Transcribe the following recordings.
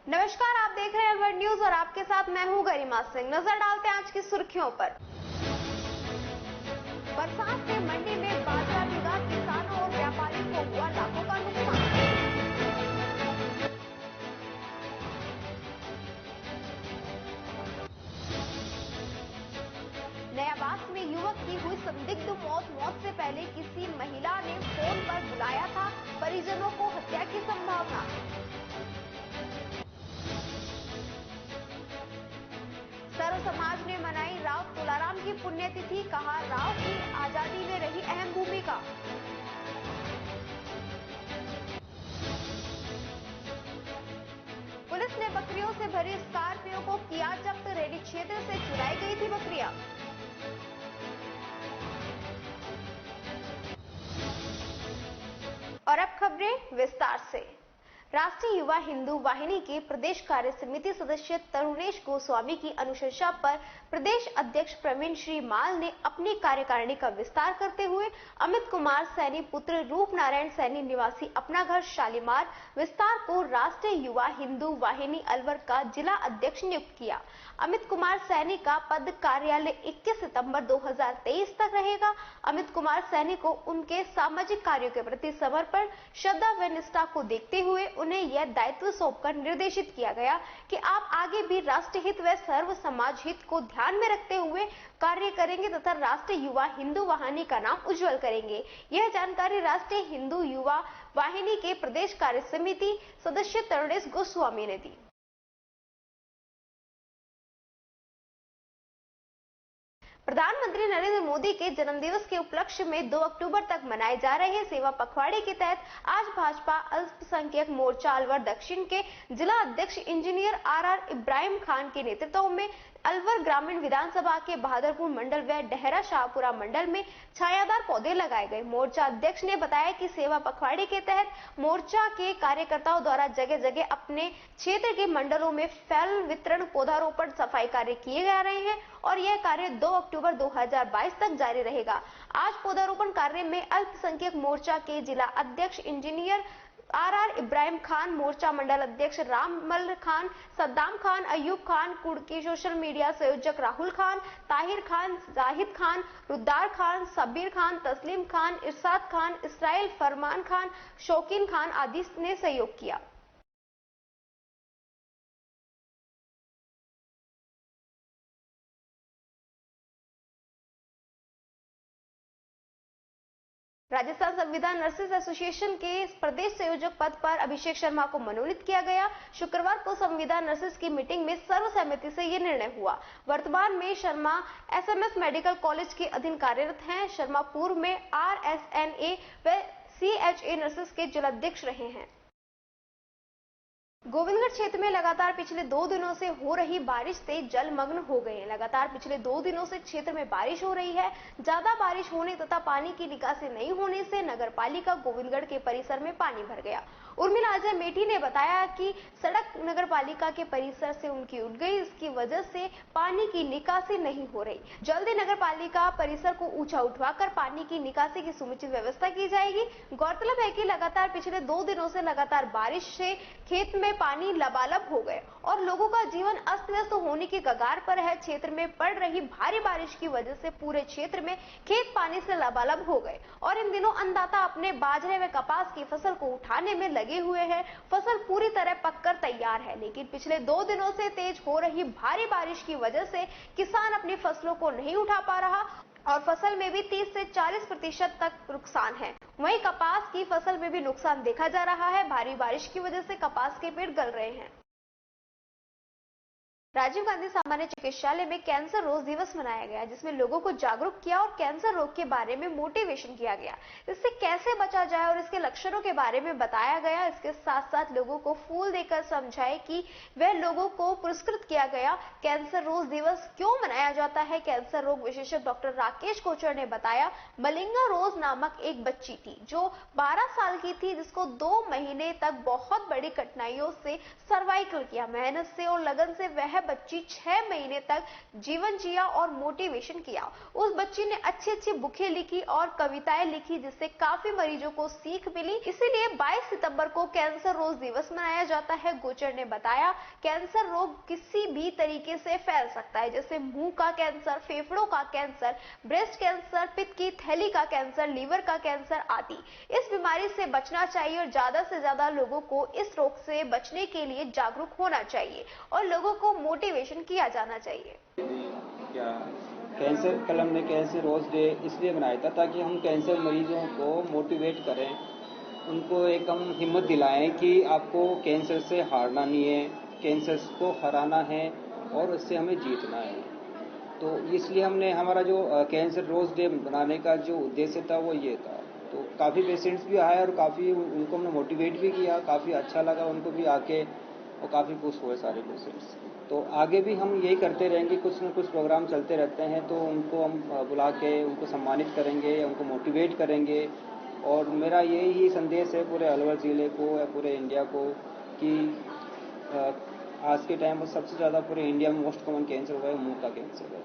नमस्कार, आप देख रहे हैं अलवर न्यूज और आपके साथ मैं हूं गरिमा सिंह। नजर डालते हैं आज की सुर्खियों पर। बरसात से मंडी में बाजरा भीगा, किसानों और व्यापारियों को हुआ लाखों का नुकसान। नयाबास में युवक की हुई संदिग्ध मौत। मौत से पहले किसी महिला ने फोन पर बुलाया था, परिजनों को हत्या की संभावना। सर्व समाज ने मनाई राव तुलाराम की पुण्यतिथि। कहा, राव की आजादी में रही अहम भूमिका। पुलिस ने बकरियों से भरी स्कॉर्पियो को किया जब्त। रेडी क्षेत्र से चुराई गई थी बकरियां। और अब खबरें विस्तार से। राष्ट्रीय युवा हिंदू वाहिनी के प्रदेश कार्य समिति सदस्य तरुणेश गोस्वामी की अनुशंसा पर प्रदेश अध्यक्ष प्रवीण श्री माल ने अपनी कार्यकारिणी का विस्तार करते हुए अमित कुमार सैनी पुत्र रूप नारायण सैनी निवासी अपना घर शालीमार विस्तार को राष्ट्रीय युवा हिंदू वाहिनी अलवर का जिला अध्यक्ष नियुक्त किया। अमित कुमार सैनी का पद कार्यालय 21 सितंबर 2023 तक रहेगा। अमित कुमार सैनी को उनके सामाजिक कार्यों के प्रति समर्पण, श्रद्धा व निष्ठा को देखते हुए उन्हें यह दायित्व सौंपकर निर्देशित किया गया कि आप आगे भी राष्ट्र हित व सर्व समाज हित को ध्यान में रखते हुए कार्य करेंगे तथा राष्ट्रीय युवा हिंदू वाहिनी का नाम उज्जवल करेंगे। यह जानकारी राष्ट्रीय हिंदू युवा वाहिनी के प्रदेश कार्य समिति सदस्य तरुणेश गोस्वामी ने दी। प्रधानमंत्री नरेंद्र मोदी के जन्मदिवस के उपलक्ष्य में 2 अक्टूबर तक मनाए जा रहे सेवा पखवाड़े के तहत आज भाजपा अल्पसंख्यक मोर्चा अलवर दक्षिण के जिला अध्यक्ष इंजीनियर आर इब्राहिम खान के नेतृत्व में अलवर ग्रामीण विधानसभा के बहादुरपुर मंडल व डहरा शाहपुरा मंडल में छायादार पौधे लगाए गए। मोर्चा अध्यक्ष ने बताया कि सेवा पखवाड़े के तहत मोर्चा के कार्यकर्ताओं द्वारा जगह जगह अपने क्षेत्र के मंडलों में फल वितरण, पौधारोपण, सफाई कार्य किए जा रहे हैं और यह कार्य 2 अक्टूबर 2022 तक जारी रहेगा। आज पौधारोपण कार्य में अल्पसंख्यक मोर्चा के जिला अध्यक्ष इंजीनियर आर इब्राहिम खान, मोर्चा मंडल अध्यक्ष राममल खान, सद्दाम खान, अयूब खान, कुड़की सोशल मीडिया संयोजक राहुल खान, ताहिर खान, जाहिद खान, रुद्दार खान, सबीर खान, तस्लीम खान, इरशाद खान, इसराइल, फरमान खान, शौकीन खान आदि ने सहयोग किया। राजस्थान संविधान नर्सेज एसोसिएशन के प्रदेश संयोजक पद पर अभिषेक शर्मा को मनोनीत किया गया। शुक्रवार को संविधान नर्सेज की मीटिंग में सर्वसम्मति से यह निर्णय हुआ। वर्तमान में शर्मा एसएमएस मेडिकल कॉलेज के अधीन कार्यरत हैं। शर्मा पूर्व में आरएसएनए व सीएचए नर्सेज के जिलाध्यक्ष रहे हैं। गोविंदगढ़ क्षेत्र में लगातार पिछले 2 दिनों से हो रही बारिश से जलमग्न हो गए हैं। लगातार पिछले 2 दिनों से क्षेत्र में बारिश हो रही है। ज्यादा बारिश होने तथा पानी की निकासी नहीं होने से नगर पालिका गोविंदगढ़ के परिसर में पानी भर गया। उर्मिला अजय मेठी ने बताया कि सड़क नगर पालिका के परिसर से उनकी उठ गई, इसकी वजह से पानी की निकासी नहीं हो रही। जल्दी नगर पालिका परिसर को ऊंचा उठवाकर पानी की निकासी की समुचित व्यवस्था की जाएगी। गौरतलब है कि लगातार पिछले 2 दिनों से लगातार बारिश से खेत में पानी लबालब हो गए और लोगों का जीवन अस्त व्यस्त होने की कगार पर है। क्षेत्र में पड़ रही भारी बारिश की वजह से पूरे क्षेत्र में खेत पानी से लबालब हो गए और इन दिनों अन्नदाता अपने बाजरे व कपास की फसल को उठाने में लगे हुए हैं। फसल पूरी तरह पककर तैयार है, लेकिन पिछले 2 दिनों से तेज हो रही भारी बारिश की वजह से किसान अपनी फसलों को नहीं उठा पा रहा और फसल में भी 30 से 40% तक नुकसान है। वहीं कपास की फसल में भी नुकसान देखा जा रहा है। भारी बारिश की वजह से कपास के पेड़ गल रहे हैं। राजीव गांधी सामान्य चिकित्सालय में कैंसर रोग दिवस मनाया गया, जिसमें लोगों को जागरूक किया और कैंसर रोग के बारे में मोटिवेशन किया गया। इससे कैसे बचा जाए और इसके लक्षणों के बारे में बताया गया। इसके साथ साथ लोगों को फूल देकर समझाए कि वह लोगों को पुरस्कृत किया गया। कैंसर रोग दिवस क्यों मनाया जाता है? कैंसर रोग विशेषज्ञ डॉक्टर राकेश कोचर ने बताया, मलिंगा रोज नामक एक बच्ची थी जो 12 साल की थी, जिसको 2 महीने तक बहुत बड़ी कठिनाइयों से सर्वाइकल किया। मेहनत से और लगन से वह बच्ची 6 महीने तक जीवन जिया और मोटिवेशन किया। उस बच्ची ने अच्छी बुकें लिखी और कविताएं लिखी, जिससे काफी मरीजों को सीख मिली। इसीलिए 22 सितंबर को कैंसर रोग दिवस मनाया जाता है। गुर्जर ने बताया, कैंसर रोग किसी भी तरीके से फैल सकता है, जैसे मुंह का कैंसर, फेफड़ों का कैंसर, ब्रेस्ट कैंसर, पित्त की थैली का कैंसर, लीवर का कैंसर आदि। इस बीमारी से बचना चाहिए और ज्यादा से ज्यादा लोगों को इस रोग से बचने के लिए जागरूक होना चाहिए और लोगों को मोटिवेशन किया जाना चाहिए। क्या कैंसर कल हमने कैंसर रोज डे इसलिए बनाया था ताकि हम कैंसर मरीजों को मोटिवेट करें, उनको एक हम हिम्मत दिलाएं कि आपको कैंसर से हारना नहीं है, कैंसर को हराना है और उससे हमें जीतना है। तो इसलिए हमने हमारा जो कैंसर रोज डे बनाने का जो उद्देश्य था वो ये था। तो काफ़ी पेशेंट्स भी आए और काफ़ी उनको हमने मोटिवेट भी किया, काफ़ी अच्छा लगा उनको भी आके और काफ़ी खुश हुए सारे पेशेंट्स। तो आगे भी हम यही करते रहेंगे, कुछ न कुछ प्रोग्राम चलते रहते हैं, तो उनको हम बुला के उनको सम्मानित करेंगे, उनको मोटिवेट करेंगे। और मेरा यही संदेश है पूरे अलवर ज़िले को या पूरे इंडिया को कि आज के टाइम में सबसे ज़्यादा पूरे इंडिया में मोस्ट कॉमन कैंसर हुआ है मुंह का कैंसर है।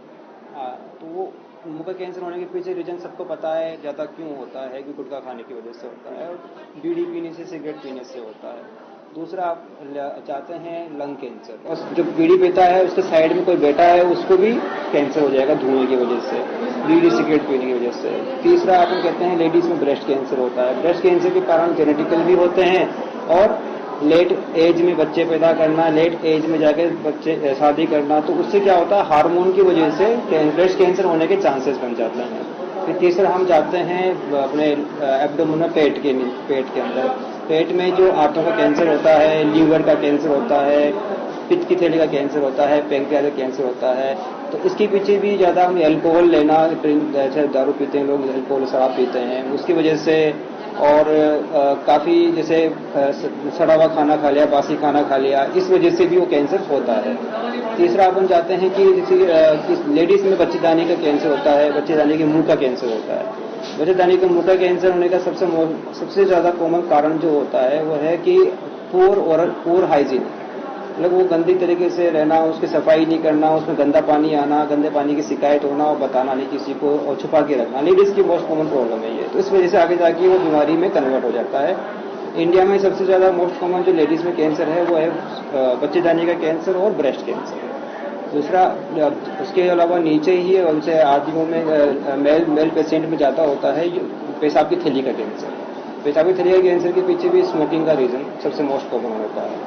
तो वो मुंह का कैंसर होने के पीछे रीजन सबको पता है ज़्यादा क्यों होता है, कि गुटखा खाने की वजह से होता है और बीड़ी पीने से, सिगरेट पीने से होता है। दूसरा आप चाहते हैं लंग कैंसर, और जब बीड़ी पीता है उसके साइड में कोई बैठा है उसको भी कैंसर हो जाएगा धुएं की वजह से, बीड़ी सिगरेट पीने की वजह से। तीसरा अपन कहते हैं लेडीज में ब्रेस्ट कैंसर होता है। ब्रेस्ट कैंसर के कारण जेनेटिकल भी होते हैं और लेट एज में बच्चे पैदा करना, लेट एज में जाकर बच्चे शादी करना, तो उससे क्या होता है हार्मोन की वजह से ब्रेस्ट कैंसर होने के चांसेस बन जाते हैं। फिर तीसरा हम जाते हैं अपने एब्डोमेन, पेट के अंदर, पेट में जो आंतों का कैंसर होता है, लीवर का कैंसर होता है, पित्त की थैली का कैंसर होता है, पैंक्रियास का कैंसर होता है। तो इसके पीछे भी ज़्यादा हम अल्कोहल लेना, जैसे दारू पीते हैं लोग, अल्कोहल शराब पीते हैं, उसकी वजह से, और काफ़ी जैसे सड़ा हुआ खाना खा लिया, बासी खाना खा लिया, इस वजह से भी वो कैंसर होता है। तीसरा अपन चाहते हैं कि जैसे लेडीज़ में बच्चेदानी का कैंसर होता है, बच्चेदानी के मुंह का कैंसर होता है। बच्चेदानी के मुंह का कैंसर होने का सबसे ज़्यादा कॉमन कारण जो होता है वो है कि पूर हाइजीन, मतलब वो गंदी तरीके से रहना, उसकी सफाई नहीं करना, उसमें गंदा पानी आना, गंदे पानी की शिकायत होना और बताना नहीं किसी को और छुपा के रखना, लेडीज़ की मोस्ट कॉमन प्रॉब्लम है ये। तो इस वजह से आगे जाके वो बीमारी में कन्वर्ट हो जाता है। इंडिया में सबसे ज़्यादा मोस्ट कॉमन जो लेडीज़ में कैंसर है वो है बच्चेदानी का कैंसर और ब्रेस्ट कैंसर। दूसरा, उसके अलावा नीचे ही उनसे आदमियों में मेल पेशेंट में ज़्यादा होता है पेशाब की थैली का कैंसर। पेशाब की थैली का कैंसर के पीछे भी स्मोकिंग का रीज़न सबसे मोस्ट कॉमन होता है।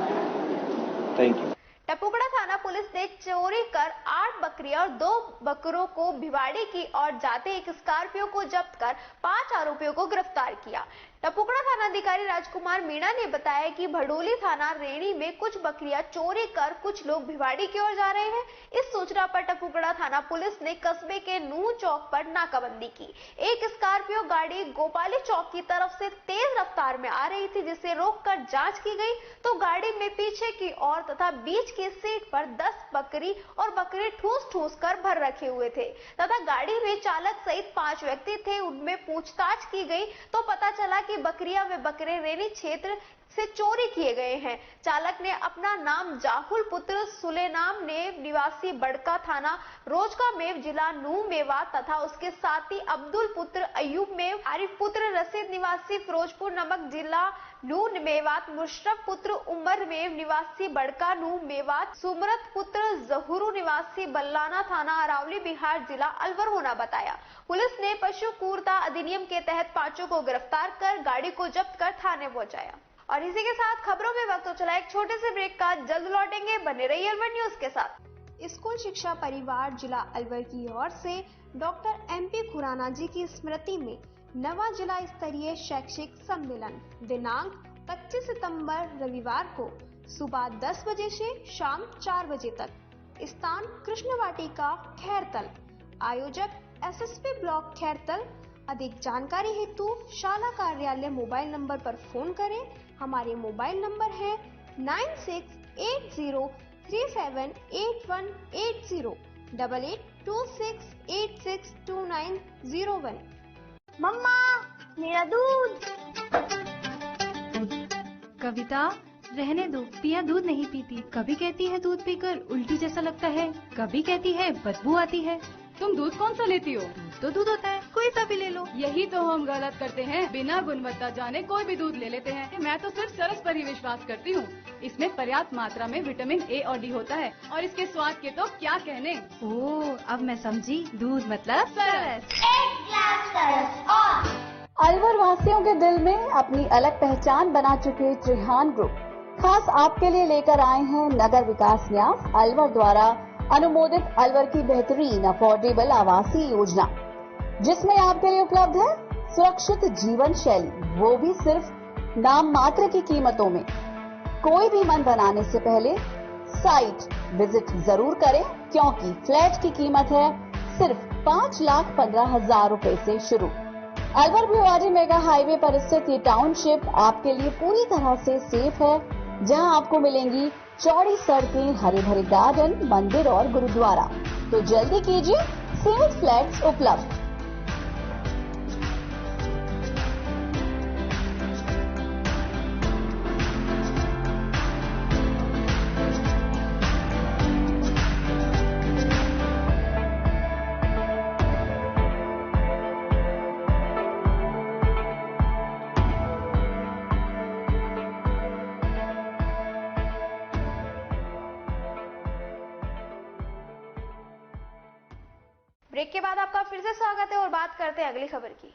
Thank you. टपुकड़ा थाना पुलिस ने चोरी कर 8 बकरियां और 2 बकरों को भिवाड़ी की और जाते एक स्कॉर्पियो को जब्त कर 5 आरोपियों को गिरफ्तार किया। टपुकड़ा थाना अधिकारी राजकुमार मीणा ने बताया कि भड़ोली थाना रेणी में कुछ बकरियां चोरी कर कुछ लोग भिवाड़ी की ओर जा रहे हैं। इस सूचना पर टपुकड़ा थाना पुलिस ने कस्बे के नूह चौक पर नाकाबंदी की। एक स्कॉर्पियो गाड़ी गोपाली चौक की तरफ से तेज रफ्तार में आ रही थी, जिसे रोककर जांच की गई तो गाड़ी में पीछे की ओर तथा बीच की सीट पर 10 बकरी और बकरे ठूस कर भर रखे हुए थे तथा गाड़ी में चालक सहित 5 व्यक्ति थे। उनमें पूछताछ की गई तो पता चला कि बकरियां व बकरे रेणी क्षेत्र से चोरी किए गए हैं। चालक ने अपना नाम जाहुल पुत्र सुलेनाम नेव निवासी बड़का थाना रोजका मेव जिला नूह मेवात तथा उसके साथी अब्दुल पुत्र अयूब मेव, आरिफ पुत्र रशीद निवासी फिरोजपुर नमक जिला नूह मेवात, मुशरफ पुत्र उमर मेव निवासी बड़का नूह मेवात, सुमरत पुत्र जहूरू निवासी बल्लाना थाना अरावली बिहार जिला अलवर होना बताया। पुलिस ने पशु क्रूरता अधिनियम के तहत 5 को गिरफ्तार कर गाड़ी को जब्त कर थाने पहुंचाया। और इसी के साथ खबरों में वक्त हो चला एक छोटे से ब्रेक का, जल्द लौटेंगे, बने रहिए अलवर न्यूज के साथ। स्कूल शिक्षा परिवार जिला अलवर की ओर से डॉक्टर MP खुराना जी की स्मृति में नवा जिला स्तरीय शैक्षिक सम्मेलन दिनांक 25 सितंबर रविवार को सुबह 10 बजे से शाम 4 बजे तक, स्थान कृष्ण वाटिका खैरतल, आयोजक SSP ब्लॉक खैरतल। अधिक जानकारी हेतु शाला कार्यालय मोबाइल नंबर पर फोन करें। हमारे मोबाइल नंबर है 9680378180 8826862901। मम्मा मेरा दूध। कविता, रहने दो, पिया दूध नहीं पीती। कभी कहती है दूध पीकर उल्टी जैसा लगता है, कभी कहती है बदबू आती है। तुम दूध कौन सा लेती हो? तो दूध होता है, कोई सा भी ले लो। यही तो हम गलत करते हैं, बिना गुणवत्ता जाने कोई भी दूध ले लेते हैं। मैं तो सिर्फ सरस पर ही विश्वास करती हूँ। इसमें पर्याप्त मात्रा में विटामिन ए और डी होता है और इसके स्वाद के तो क्या कहने। ओह, अब मैं समझी, दूध मतलब सरस। एक ग्लास सरस और अलवर वासियों के दिल में अपनी अलग पहचान बना चुके त्रिहान ग्रुप खास आपके लिए लेकर आए हैं नगर विकास न्यास अलवर द्वारा अनुमोदित अलवर की बेहतरीन अफोर्डेबल आवासीय योजना, जिसमें आपके लिए उपलब्ध है सुरक्षित जीवन शैली, वो भी सिर्फ नाम मात्र की कीमतों में। कोई भी मन बनाने से पहले साइट विजिट जरूर करें, क्योंकि फ्लैट की कीमत है सिर्फ 5,15,000 रुपए से शुरू। अलवर भिवाड़ी मेगा हाईवे पर स्थित ये टाउनशिप आपके लिए पूरी तरह से सेफ है, जहां आपको मिलेंगी चौड़ी सड़कें, हरे भरे गार्डन, मंदिर और गुरुद्वारा। तो जल्दी कीजिए, सेल्स फ्लैट्स उपलब्ध। ब्रेक के बाद आपका फिर से स्वागत है और बात करते हैं अगली खबर की।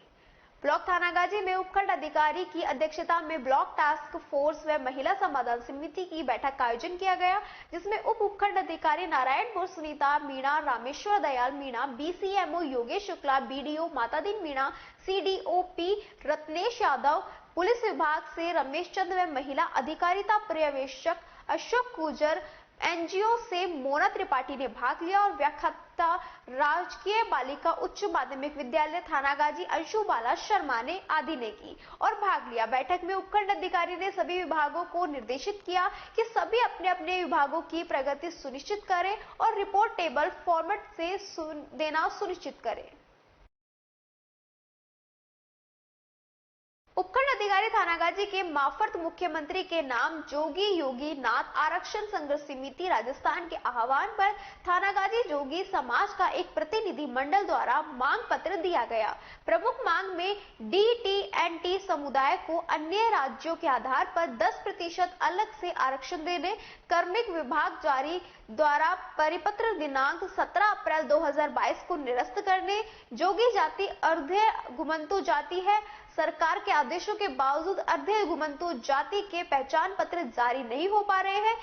ब्लॉक थानागाजी में उपखंड अधिकारी की अध्यक्षता में ब्लॉक टास्क फोर्स व महिला समाधान समिति की बैठक का आयोजन किया गया, जिसमें उप उपखंड अधिकारी Narayanpur Sunita Meena, Rameshwar Dayal Meena, BCMO Yogesh Shukla, BDO Matadin Meena, CDOP Ratnesh Yadav, police विभाग से रमेश चंद्र व महिला अधिकारिता पर्यवेक्षक अशोक गुजर, एनजीओ से मोना त्रिपाठी ने भाग लिया और व्याख्याता राजकीय बालिका उच्च माध्यमिक विद्यालय थानागाजी अंशु बाला शर्मा ने आदि ने की और भाग लिया। बैठक में उपखंड अधिकारी ने सभी विभागों को निर्देशित किया कि सभी अपने अपने विभागों की प्रगति सुनिश्चित करें और रिपोर्ट टेबल फॉर्मेट से देना सुनिश्चित करें। उपखंड अधिकारी थानागाजी के मार्फत मुख्यमंत्री के नाम जोगी योगी नाथ आरक्षण संघर्ष समिति राजस्थान के आह्वान पर थानागाजी जोगी समाज का एक प्रतिनिधि मंडल द्वारा मांग पत्र दिया गया। प्रमुख मांग में डीटीएनटी समुदाय को अन्य राज्यों के आधार पर 10% अलग से आरक्षण देने, कार्मिक विभाग जारी द्वारा परिपत्र दिनांक 17 अप्रैल 2022 को निरस्त करने, जोगी जाति अर्ध घुमंतु जाति है, सरकार के आदेशों के बावजूद अर्ध घुमंतु जाति के पहचान पत्र जारी नहीं हो पा रहे हैं।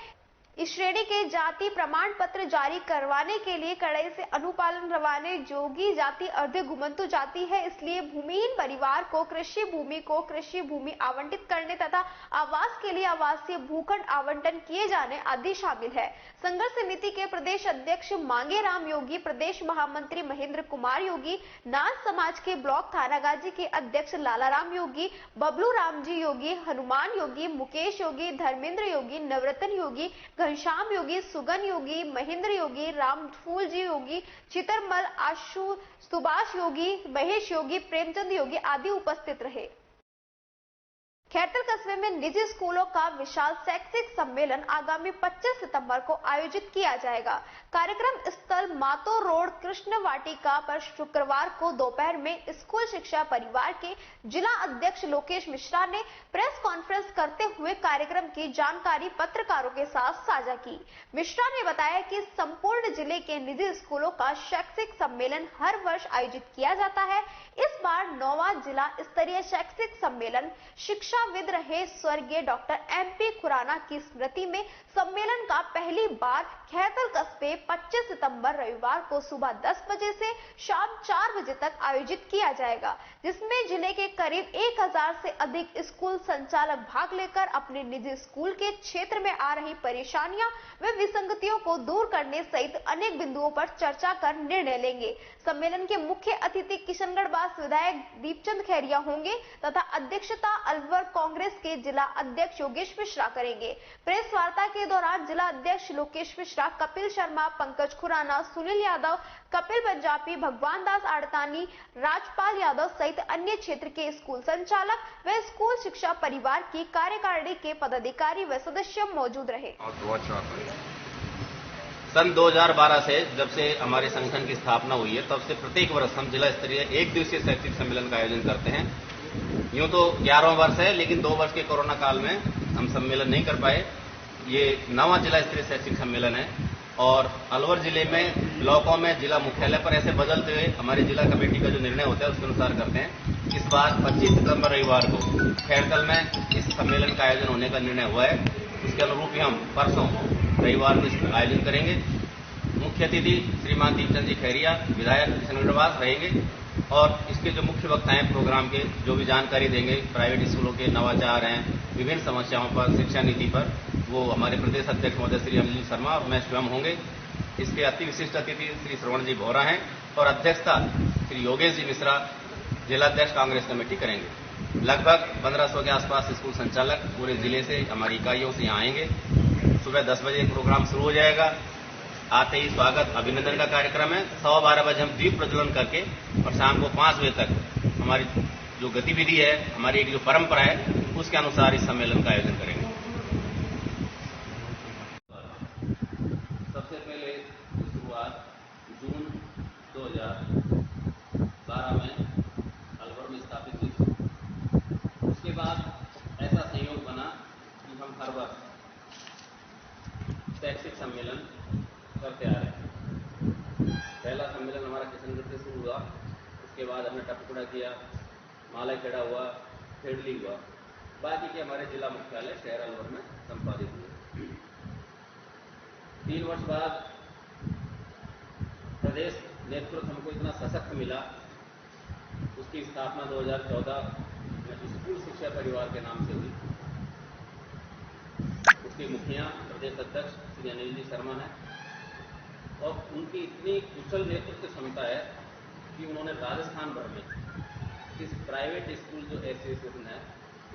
इस श्रेणी के जाति प्रमाण पत्र जारी करवाने के लिए कड़ाई से अनुपालन रवाने जोगी जाति अर्ध घुमंतु जाति है, इसलिए भूमिहीन परिवार को कृषि भूमि आवंटित करने तथा आवास के लिए आवासीय भूखंड आवंटन किए जाने आदि शामिल है। संघर्ष समिति के प्रदेश अध्यक्ष मांगे राम योगी, प्रदेश महामंत्री महेंद्र कुमार योगी, नाथ समाज के ब्लॉक थानागाजी के अध्यक्ष लालाराम योगी, बबलू रामजी योगी, हनुमान योगी, मुकेश योगी, धर्मेंद्र योगी, नवरत्न योगी, घनश्याम योगी, सुगन योगी, महेंद्र योगी, रामफूल जी योगी, चितरमल, आशु, सुभाष योगी, महेश योगी, प्रेमचंद योगी आदि उपस्थित रहे। खैरतल कस्बे में निजी स्कूलों का विशाल शैक्षिक सम्मेलन आगामी 25 सितंबर को आयोजित किया जाएगा। कार्यक्रम स्थल मातो रोड कृष्ण वाटिका पर शुक्रवार को दोपहर में स्कूल शिक्षा परिवार के जिला अध्यक्ष लोकेश मिश्रा ने प्रेस कॉन्फ्रेंस करते हुए कार्यक्रम की जानकारी पत्रकारों के साथ साझा की। मिश्रा ने बताया कि संपूर्ण जिले के निजी स्कूलों का शैक्षिक सम्मेलन हर वर्ष आयोजित किया जाता है। इस बार 9वां जिला स्तरीय शैक्षिक सम्मेलन शिक्षाविद रहे स्वर्गीय डॉक्टर MP खुराना की स्मृति में सम्मेलन का पहली बार खैरतल कस्बे 25 सितंबर रविवार को सुबह 10 बजे से शाम 4 बजे तक आयोजित किया जाएगा, जिसमें जिले के करीब 1000 से अधिक स्कूल संचालक भाग लेकर अपने निजी स्कूल के क्षेत्र में आ रही परेशानियां व विसंगतियों को दूर करने सहित अनेक बिंदुओं पर चर्चा कर निर्णय लेंगे। सम्मेलन के मुख्य अतिथि किशनगढ़ विधायक दीपचंद खैरिया होंगे तथा अध्यक्षता अलवर कांग्रेस के जिला अध्यक्ष योगेश मिश्रा करेंगे। प्रेस वार्ता के दौरान जिला अध्यक्ष लोकेश मिश्रा, कपिल शर्मा, पंकज खुराना, सुनील यादव, कपिल पंजाबी, भगवान दास आड़तानी, राजपाल यादव सहित अन्य क्षेत्र के स्कूल संचालक व स्कूल शिक्षा परिवार की कार्यकारिणी के पदाधिकारी व सदस्य मौजूद रहे। सन 2012 से जब से हमारे संगठन की स्थापना हुई है, तब से प्रत्येक वर्ष हम जिला स्तरीय एक दिवसीय शैक्षिक सम्मेलन का आयोजन करते हैं। यूं तो 11वां वर्ष है, लेकिन 2 वर्ष के कोरोना काल में हम सम्मेलन नहीं कर पाए। ये 9वां जिला स्तरीय शैक्षिक सम्मेलन है और अलवर जिले में ब्लॉकों में जिला मुख्यालय पर ऐसे बदलते हुए हमारे जिला कमेटी का जो निर्णय होता है उसके अनुसार करते हैं। इस बार 25 सितंबर रविवार को खैरकल में इस सम्मेलन का आयोजन होने का निर्णय हुआ है। उसके अनुरूप ही हम परसों रविवार को इसका आयोजन करेंगे। मुख्य अतिथि श्रीमान दीपचंद जी खैरिया, विधायक किशनगढ़वास रहेंगे और इसके जो मुख्य वक्ता हैं प्रोग्राम के, जो भी जानकारी देंगे प्राइवेट स्कूलों के नवाचार हैं, विभिन्न समस्याओं पर, शिक्षा नीति पर, वो हमारे प्रदेश अध्यक्ष महोदय श्री अनिल शर्मा और मैं स्वयं होंगे। इसके अति विशिष्ट अतिथि श्री श्रवण जी भोरा हैं और अध्यक्षता श्री योगेश जी मिश्रा, जिलाध्यक्ष कांग्रेस कमेटी करेंगे। लगभग 1500 के आसपास स्कूल संचालक पूरे जिले से, हमारी इकाइयों से यहाँ आएंगे। सुबह 10 बजे प्रोग्राम शुरू हो जाएगा। आते ही स्वागत अभिनंदन का कार्यक्रम है। 12:15 बजे हम दीप प्रज्वलन करके और शाम को 5 बजे तक हमारी जो गतिविधि है, हमारी एक जो परंपरा है, उसके अनुसार इस सम्मेलन का आयोजन करेंगे। सबसे पहले शुरुआत जून 2012 में अलवर में स्थापित हुई। उसके बाद ऐसा संयोग बना कि हम हर वर्ष शैक्षिक सम्मेलन करते आ रहे हैं। पहला सम्मेलन हमारा किशनगढ़ से शुरू हुआ, उसके बाद हमने टपकुड़ा किया, मालाखेड़ा हुआ, खेड़ली हुआ, बाकी के हमारे जिला मुख्यालय शहर अलवर में संपादित हुए। 3 वर्ष बाद प्रदेश नेतृत्व हमको इतना सशक्त मिला, उसकी स्थापना 2014 में स्कूल शिक्षा परिवार के नाम से हुई। उसके मुखिया प्रदेश अध्यक्ष श्री अनिल जी शर्मा हैं और उनकी इतनी कुशल नेतृत्व क्षमता है कि उन्होंने राजस्थान भर में इस प्राइवेट स्कूल जो एसोसिएशन है,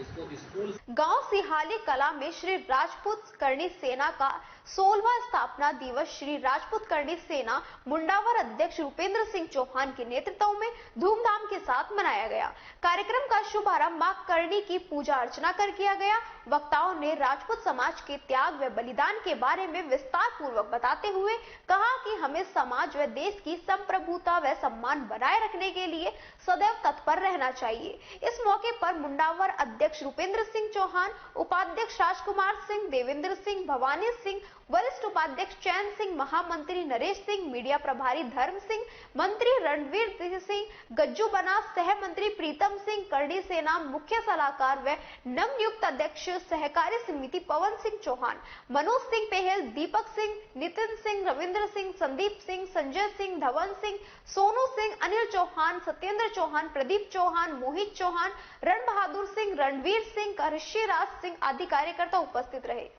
इसको स्कूल गांव सिहाली कला में श्री राजपूत करणी सेना का 16वां स्थापना दिवस श्री राजपूत करणी सेना मुंडावर अध्यक्ष रुपेंद्र सिंह चौहान के नेतृत्व में धूमधाम के साथ मनाया गया। कार्यक्रम का शुभारंभ मां करणी की पूजा अर्चना कर किया गया। वक्ताओं ने राजपूत समाज के त्याग व बलिदान के बारे में विस्तार पूर्वक बताते हुए कहा कि हमें समाज व देश की संप्रभुता व सम्मान बनाए रखने के लिए सदैव तत्पर रहना चाहिए। इस मौके पर मुंडावर अध्यक्ष रुपेंद्र सिंह चौहान, उपाध्यक्ष राजकुमार सिंह, देवेंद्र सिंह, भवानी सिंह, वरिष्ठ उपाध्यक्ष चैन सिंह, महामंत्री नरेश सिंह, मीडिया प्रभारी धर्म सिंह, मंत्री रणवीर सिंह, गज्जू बनास, सह मंत्री प्रीतम सिंह, करणी सेना मुख्य सलाहकार व नवनियुक्त अध्यक्ष सहकारी समिति पवन सिंह चौहान, मनोज सिंह पहल, दीपक सिंह, नितिन सिंह, रविंद्र सिंह, संदीप सिंह, संजय सिंह, धवन सिंह, सोनू सिंह, अनिल चौहान, सत्येंद्र चौहान, प्रदीप चौहान, मोहित चौहान, रण बहादुर सिंह, रणवीर सिंह, ऋषिराज सिंह आदि कार्यकर्ता उपस्थित रहे।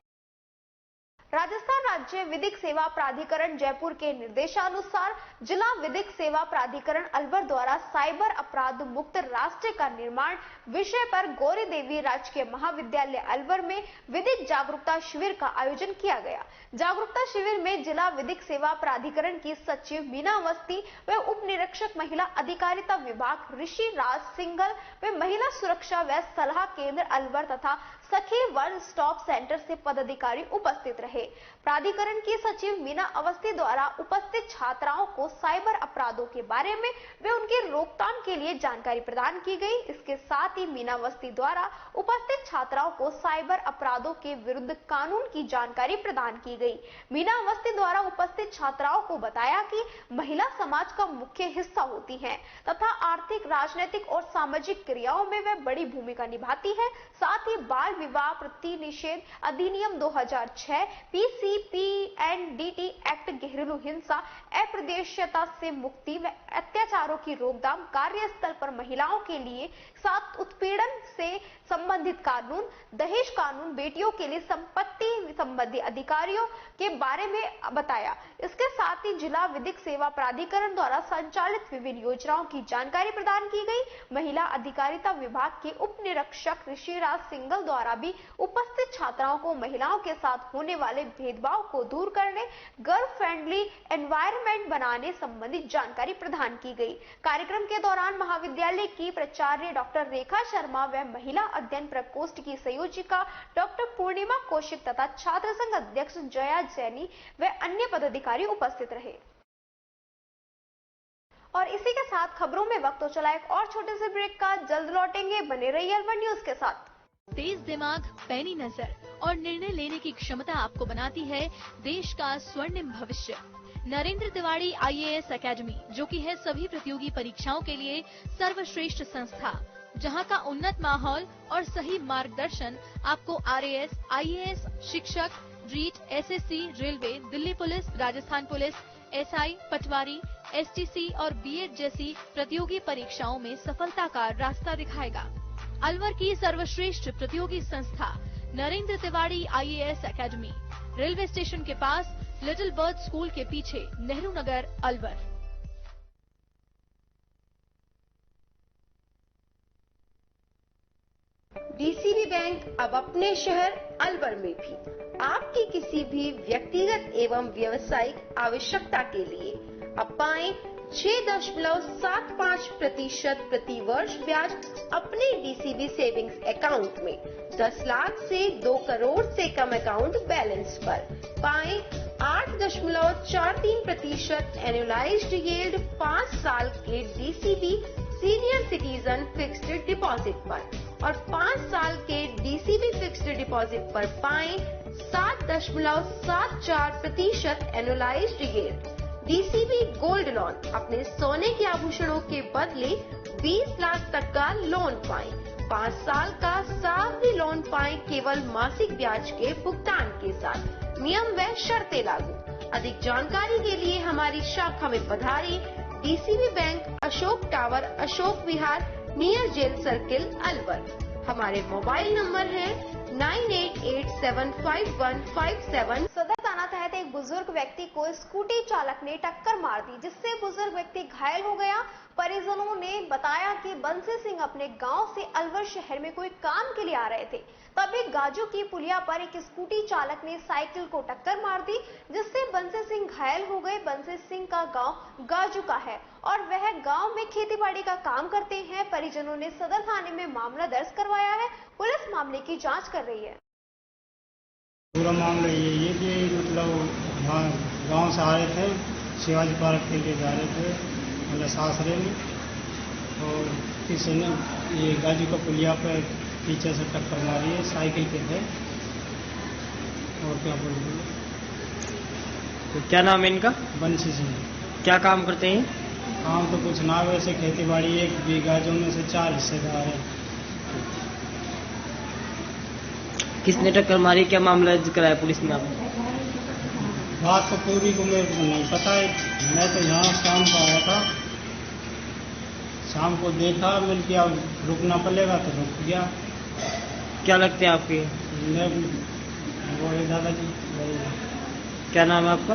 राजस्थान राज्य विधिक सेवा प्राधिकरण जयपुर के निर्देशानुसार जिला विधिक सेवा प्राधिकरण अलवर द्वारा साइबर अपराध मुक्त राष्ट्र का निर्माण विषय पर गौरी देवी राजकीय महाविद्यालय अलवर में विधिक जागरूकता शिविर का आयोजन किया गया। जागरूकता शिविर में जिला विधिक सेवा प्राधिकरण की सचिव मीना अवस्थी व उप निरीक्षक महिला अधिकारिता विभाग ऋषि राज सिंघल व महिला सुरक्षा व सलाह केंद्र अलवर तथा सखी वन स्टॉप सेंटर से पदाधिकारी उपस्थित रहे। प्राधिकरण की सचिव मीना अवस्थी द्वारा उपस्थित छात्राओं को साइबर अपराधों के बारे में व उनकी रोकथाम के लिए जानकारी प्रदान की गई। इसके साथ ही मीना अवस्थी द्वारा उपस्थित छात्राओं को साइबर अपराधों के विरुद्ध कानून की जानकारी प्रदान की गई। मीना अवस्थी द्वारा उपस्थित छात्राओं को बताया कि महिला समाज का मुख्य हिस्सा होती हैं तथा आर्थिक, राजनीतिक और सामाजिक क्रियाओं में वह बड़ी भूमिका निभाती है। साथ ही बाल विवाह प्रतिनिषेध अधिनियम 2006, PCPNDT एक्ट घरेलू हिंसा, अप्रदेशीयता से मुक्ति व अत्याचारों की रोकथाम, कार्यस्थल पर महिलाओं के लिए साथ उत्पीड़न से संबंधित कानून, दहेज कानून, बेटियों के लिए संपत्ति संबंधी अधिकारियों के बारे में बताया। इसके साथ ही जिला विधिक सेवा प्राधिकरण द्वारा संचालित विभिन्न योजनाओं की जानकारी प्रदान की गई। महिला अधिकारिता विभाग के उप निरीक्षक ऋषिराज सिंगल द्वारा भी उपस्थित छात्राओं को महिलाओं के साथ होने वाले भेदभाव को दूर करने, गर्ल फ्रेंडली एनवायरनमेंट बनाने संबंधी जानकारी प्रदान की गई। कार्यक्रम के दौरान महाविद्यालय की प्राचार्य डॉक्टर रेखा शर्मा व महिला अध्ययन प्रकोष्ठ की संयोजिका डॉक्टर पूर्णिमा कौशिक तथा छात्र संघ अध्यक्ष जया जैनी व अन्य पदाधिकारी उपस्थित रहे। और इसी के साथ खबरों में वक्त हो चला एक और छोटे से ब्रेक का। जल्द लौटेंगे, बने रहिए अलवर न्यूज के साथ। तेज दिमाग, पैनी नजर और निर्णय लेने की क्षमता आपको बनाती है देश का स्वर्णिम भविष्य। नरेंद्र तिवारी IAS एकेडमी, जो कि है सभी प्रतियोगी परीक्षाओं के लिए सर्वश्रेष्ठ संस्था, जहां का उन्नत माहौल और सही मार्गदर्शन आपको RAS, IAS, शिक्षक, REET, SSC, railway, Delhi police, Rajasthan police, SI, patwari, STC और B.Ed जैसी प्रतियोगी परीक्षाओं में सफलता का रास्ता दिखाएगा। अलवर की सर्वश्रेष्ठ प्रतियोगी संस्था Narendra Tiwari IAS academy, railway station के पास, लिटिल बर्ड स्कूल के पीछे, नेहरू नगर, अलवर। DCB बैंक अब अपने शहर अलवर में भी आपकी किसी भी व्यक्तिगत एवं व्यावसायिक आवश्यकता के लिए अब पाएं 6.75% प्रति वर्ष ब्याज अपने DCB सेविंग्स अकाउंट में। 10 लाख से 2 करोड़ से कम अकाउंट बैलेंस पर पाएं 8.43% एनुअलाइज्ड यील्ड 5 साल के DCB senior citizen fixed deposit पर और 5 साल के DCB फिक्स्ड डिपॉजिट पर पाएं 7.74% annualised yield. DCB gold loan, अपने सोने के आभूषणों के बदले 20 लाख तक का लोन पाएं। 5 साल का सावधि लोन पाएं केवल मासिक ब्याज के भुगतान के साथ। नियम व शर्तें लागू। अधिक जानकारी के लिए हमारी शाखा में पधारें। DCB bank, Ashok tower, Ashok Vihar, near jail circle, Alwar. हमारे मोबाइल नंबर है 98875157। सदर थाना तहत एक बुजुर्ग व्यक्ति को स्कूटी चालक ने टक्कर मार दी, जिससे बुजुर्ग व्यक्ति घायल हो गया। परिजनों ने बताया कि बंसी सिंह अपने गांव से अलवर शहर में कोई काम के लिए आ रहे थे, तभी गाजू की पुलिया पर एक स्कूटी चालक ने साइकिल को टक्कर मार दी, जिससे बंसी सिंह घायल हो गए। बंसी सिंह का गांव गाजू का है और वह गांव में खेतीबाड़ी का काम करते हैं। परिजनों ने सदर थाने में मामला दर्ज करवाया है। पुलिस मामले की जांच कर रही है। पूरा मामला ये कि मतलब गांव से आ रहे थे, शिवाजी पार्क के लिए जा रहे थे मतलब सासरे में, और किसी ने ये गाजू का पुलिया पे पीछे से टक्कर मारी है। साइकिल पे थे। और क्या बोल रहे हैं? तो क्या नाम है इनका? बंसी सिंह। क्या काम करते हैं? काम तो कुछ ना, वैसे खेती बाड़ी 1 बीघा जो में से 4 हिस्सेदार है। किसने टक्कर मारी, क्या मामला दर्ज कराया पुलिस ने? बात तो पूरी को मेरे को नहीं पता है। मैं तो यहाँ शाम को आया था, शाम को देखा, मिल के अब रुकना पड़ेगा तो रुक गया। क्या लगते हैं आपके? मैं वो है दादाजी। क्या नाम है आपका?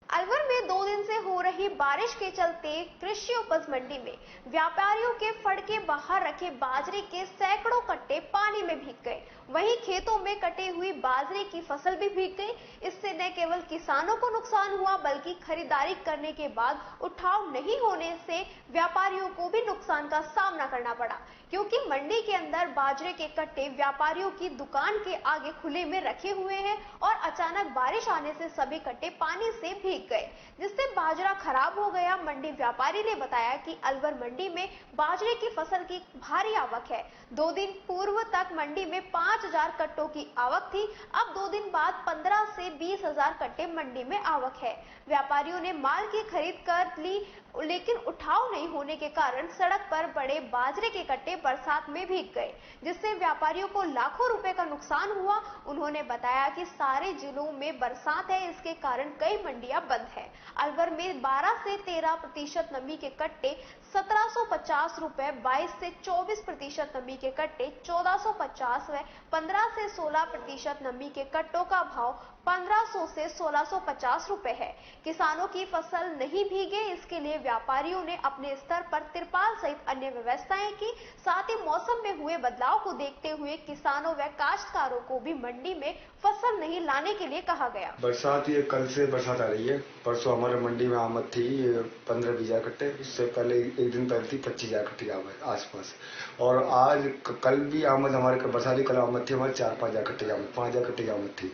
अलवर में 2 दिन से हो रही बारिश के चलते कृषि उपज मंडी में व्यापारियों के फड़ के बाहर रखे बाजरे के सैकड़ों कट्टे पानी में भीग गए। वहीं खेतों में कटी हुई बाजरे की फसल भी भीग गई। इससे न केवल किसानों को नुकसान हुआ, बल्कि खरीदारी करने के बाद उठाव नहीं होने से व्यापारियों को भी नुकसान का सामना करना पड़ा, क्योंकि मंडी के अंदर बाजरे के कट्टे व्यापारियों की दुकान के आगे खुले में रखे हुए हैं और अचानक बारिश आने से सभी कट्टे पानी से भीग गए, जिससे बाजरा खराब हो गया। मंडी व्यापारी ने बताया कि अलवर मंडी में बाजरे की फसल की भारी आवक है। 2 दिन पूर्व तक मंडी में 5000 कट्टों की आवक थी। अब 2 दिन बाद 15 से 20 हजार कट्टे मंडी में आवक है। व्यापारियों ने माल की खरीद कर ली लेकिन उठाव नहीं होने के कारण सड़क पर बड़े बाजरे के कट्टे बरसात में भीग गए, जिससे व्यापारियों को लाखों रुपए का नुकसान हुआ। उन्होंने बताया कि सारे जिलों में बरसात है, इसके कारण कई मंडियां बंद है। अलवर में 12 से 13% नमी के कट्टे 1750 रुपए, 22 से 24% नमी के कट्टे 1450 व 15 से 16% नमी के कट्टों का भाव 1500 से 1650 रुपए है। किसानों की फसल नहीं भीगे, इसके लिए व्यापारियों ने अपने स्तर पर तिरपाल सहित अन्य व्यवस्थाएं की। साथ ही मौसम में हुए बदलाव को देखते हुए किसानों व काश्तकारों को भी मंडी में फसल नहीं लाने के लिए कहा गया। बरसात ये कल से बरसात आ रही है। परसों हमारे मंडी में आमद थी 15-20 कट्टे, उससे पहले एक दिन पहले थी 25,000 कट्टे आमद आसपास। और आज कल भी आमद हमारे बरसाती कल आमद थी हमारे 4-5,000 कट्टे की आमद, 5,000 कट्टे की आमद थी।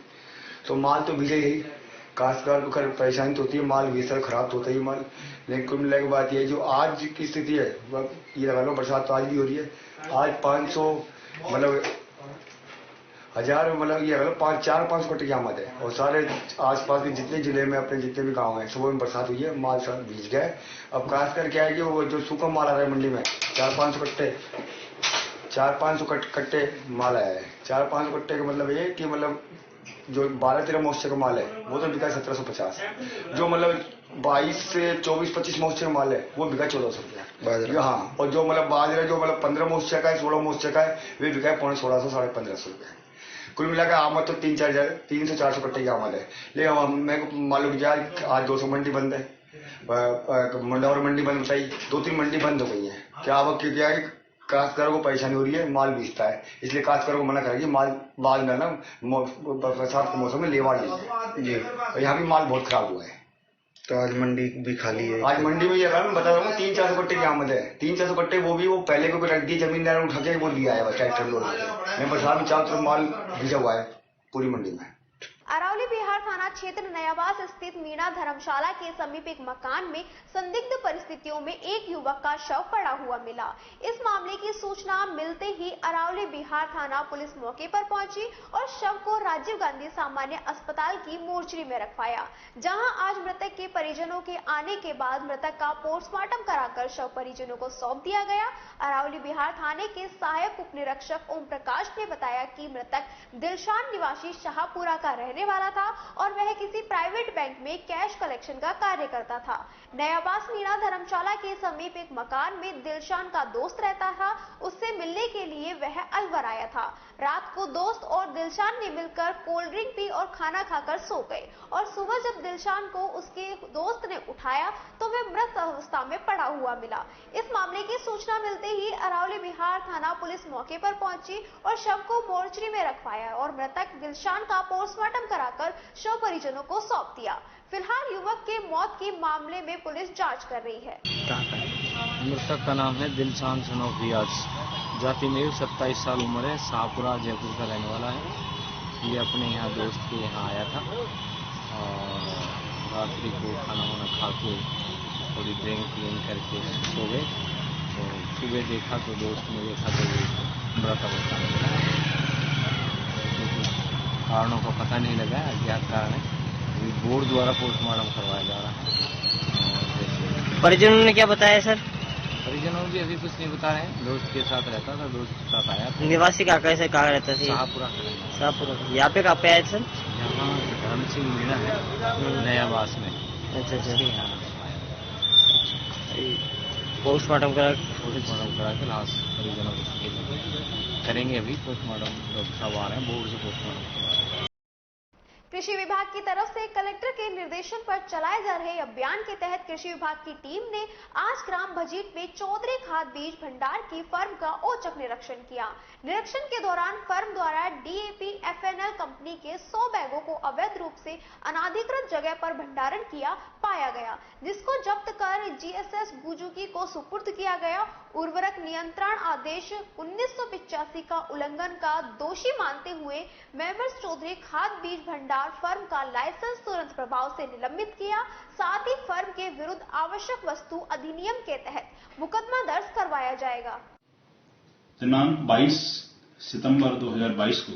तो माल तो भिजे ही, काश्तकार को परेशानी तो होती है, माल बेसर खराब तो होता ही माल। लेकिन कुल मिलाने की बात यह है जो आज की स्थिति है, ये लगा लो बरसात तो आज भी हो रही है। आज 500 मतलब 1000 मतलब ये 400-500 कट्टे की आमद है। और सारे आसपास के जितने जिले में अपने जितने भी गांव हैं सुबह में बरसात हुई है, माल सब भीज गया है। अब खासकर क्या है कि वो जो सूखा माल आ रहा है मंडी में 400-500 कट्टे माल आया है। 400-500 कट्टे का मतलब ये कि मतलब जो 12-13 मोर्चे का माल है वो तो बिका 1750, जो मतलब 22 से 24-25 मोर्चे का माल है वो बिका 1400 रुपया। हाँ, और जो मतलब बाजरा जो मतलब 15 मोर्चे का है, 16 मोर्चे का है, वे बिका है 1600-1500 रुपये। कुल मिलाकर आमद तो 300-400 कट्टे की आमद है। लेकिन मैं मालूम किया आज 200 मंडी बंद है, मंडावर मंडी बंद बताई, 2-3 मंडी बंद हो गई है। क्या आवक क्या है, काश्तकारों को परेशानी हो रही है, माल बेचता है, इसलिए काश्तकारों को मना करेगी माल बाद में ना बरसात के मौसम में लेवा नहीं जी। और यहाँ भी माल बहुत खराब हुआ है। तो आज मंडी भी खाली है। आज मंडी में ये मैं बता रहा हूँ 300-400 कट्टे की आमद है। 300-400 कट्टे वो भी वो पहले को रख दी जमींदार उठा के वो दिया है ट्रैक्टर लोड में। बरसात में चारों तरफ माल भिजा हुआ है पूरी मंडी में। अरावली बिहार थाना क्षेत्र नयावास स्थित मीणा धर्मशाला के समीप एक मकान में संदिग्ध परिस्थितियों में एक युवक का शव पड़ा हुआ मिला। इस मामले की सूचना मिलते ही अरावली बिहार थाना पुलिस मौके पर पहुंची और शव को राजीव गांधी सामान्य अस्पताल की मोर्चरी में रखवाया, जहां आज मृतक के परिजनों के आने के बाद मृतक का पोस्टमार्टम कराकर शव परिजनों को सौंप दिया गया। अरावली बिहार थाने के सहायक उप निरीक्षक ओम प्रकाश ने बताया कि मृतक दिलशान निवासी शाहपुरा का रहने वाला था और वह किसी प्राइवेट बैंक में कैश कलेक्शन का कार्य करता था। नयावास मीणा धर्मशाला के समीप एक मकान में दिलशान का दोस्त रहता था, उससे मिलने के लिए वह अलवर आया था। रात को दोस्त और दिलशान ने मिलकर कोल्ड ड्रिंक पी और खाना खाकर सो गए और सुबह जब दिलशान को उसके दोस्त ने उठाया तो वह मृत अवस्था में पड़ा हुआ मिला। इस मामले की सूचना मिलते ही अरावली बिहार थाना पुलिस मौके पर पहुंची और शव को मोर्चरी में रखवाया और मृतक दिलशान का पोस्टमार्टम कराकर शव परिजनों को सौंप दिया। फिलहाल युवक के मौत के मामले में पुलिस जांच कर रही है। मृतक का नाम है दिलशान सनोफ रियाज, जाति में 27 साल उम्र है, शाहपुरा जयपुर का रहने वाला है। ये अपने यहाँ दोस्त के यहाँ आया था और रात्रि को खाना वाना खा के थोड़ी ड्रिंक करके सो गए। तो सुबह देखा तो दोस्त ने देखा तो वो मृत अवस्था में मिला। कारणों का पता नहीं लगा, अज्ञात कारण है। अभी बोर्ड द्वारा पोस्टमार्टम करवाया जा रहा है। परिजनों ने क्या बताया सर? परिजनों भी अभी कुछ नहीं बता रहे हैं। दोस्त के साथ रहता था, दोस्त के साथ आया था। निवासी का कैसे कहाँ रहता था? शाहपुरा। यहाँ पे कहाँ पे आया सर? यहाँ धर्म सिंह मीणा है नयावास में। अच्छा। पोस्टमार्टम करा के लाश परिजनों को करेंगे। अभी पोस्टमार्टम डॉक्टर साहब आ रहे हैं, बोर्ड से पोस्टमार्टम करवा रहे हैं। कृषि विभाग की तरफ से कलेक्टर के निर्देशन पर चलाए जा रहे अभियान के तहत कृषि विभाग की टीम ने आज ग्राम भजीट में चौधरी खाद बीज भंडार की फर्म का औचक निरीक्षण किया। निरीक्षण के दौरान फर्म द्वारा डीएपी एफएनएल कंपनी के 100 बैगों को अवैध रूप से अनाधिकृत जगह पर भंडारण किया पाया गया, जिसको जब्त कर जीएसएस गुजुकी को सुपुर्द किया गया। उर्वरक नियंत्रण आदेश 1985 का उल्लंघन का दोषी मानते हुए मेमर्स चौधरी खाद बीज भंडार फर्म का लाइसेंस तुरंत प्रभाव से निलंबित किया। साथ ही फर्म के विरुद्ध आवश्यक वस्तु अधिनियम के तहत मुकदमा दर्ज करवाया जाएगा। दिनांक 22 सितंबर 2022 को